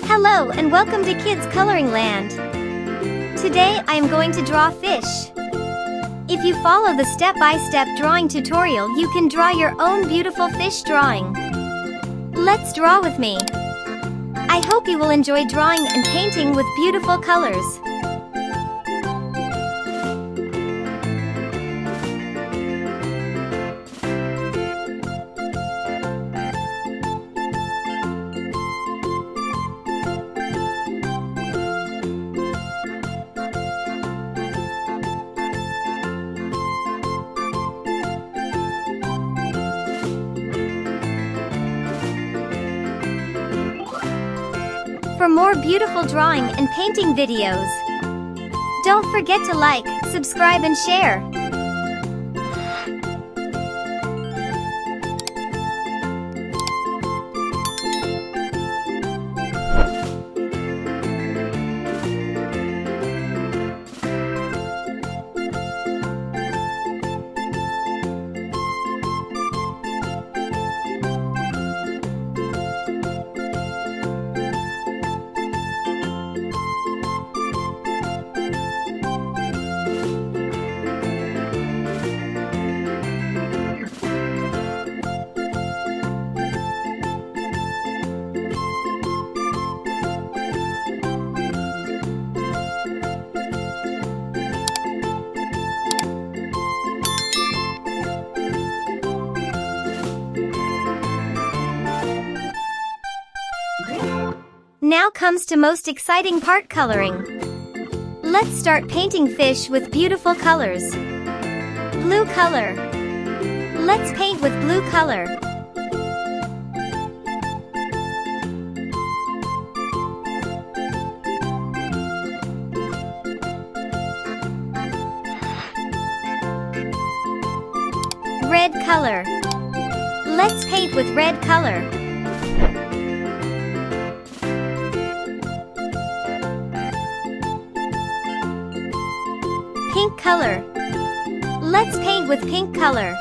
Hello and welcome to Kids Coloring Land. Today I am going to draw fish. If you follow the step-by-step drawing tutorial, you can draw your own beautiful fish drawing. Let's draw with me. I hope you will enjoy drawing and painting with beautiful colors. For more beautiful drawing and painting videos, don't forget to like, subscribe and share. Now comes to most exciting part, coloring. Let's start painting fish with beautiful colors. Blue color. Let's paint with blue color. Red color. Let's paint with red color. Pink color. Let's paint with pink color.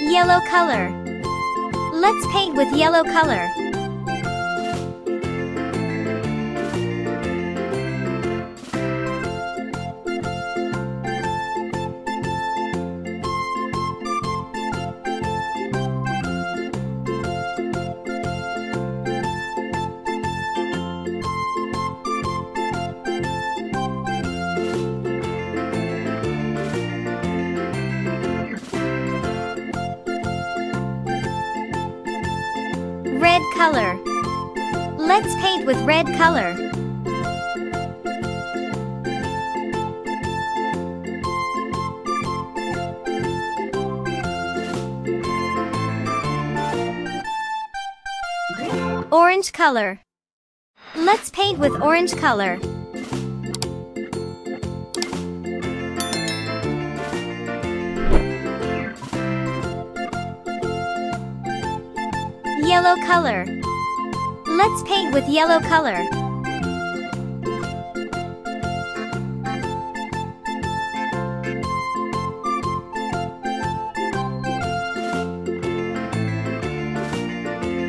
Yellow color. Let's paint with yellow color. Red color. Let's paint with red color. Orange color. Let's paint with orange color. Yellow color. Let's paint with yellow color.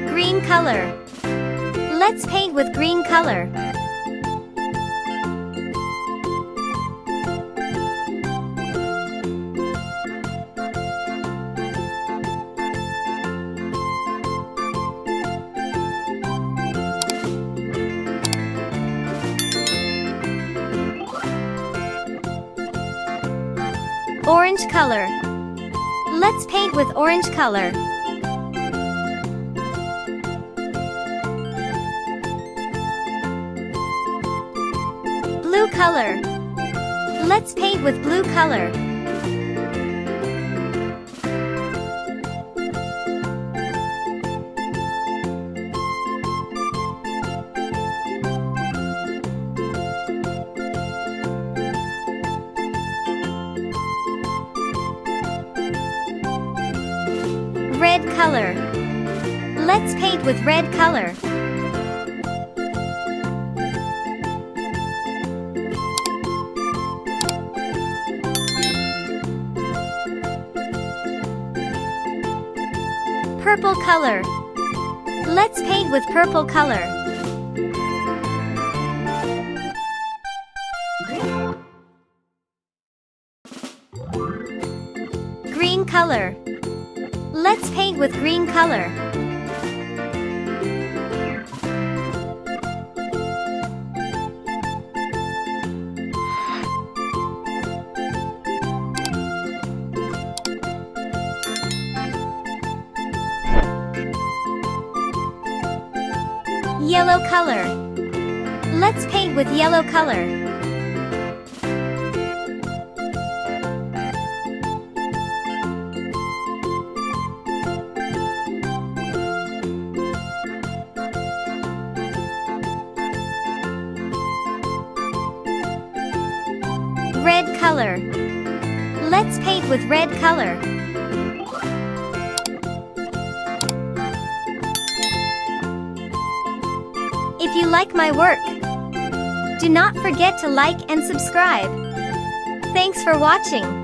Green color. Let's paint with green color. Orange color. Let's paint with orange color. Blue color. Let's paint with blue color. Red color. Let's paint with red color. Purple color. Let's paint with purple color. Green color. Let's paint with green color. Yellow color. Let's paint with yellow color. Red color. Let's paint with red color. If you like my work, do not forget to like and subscribe. Thanks for watching.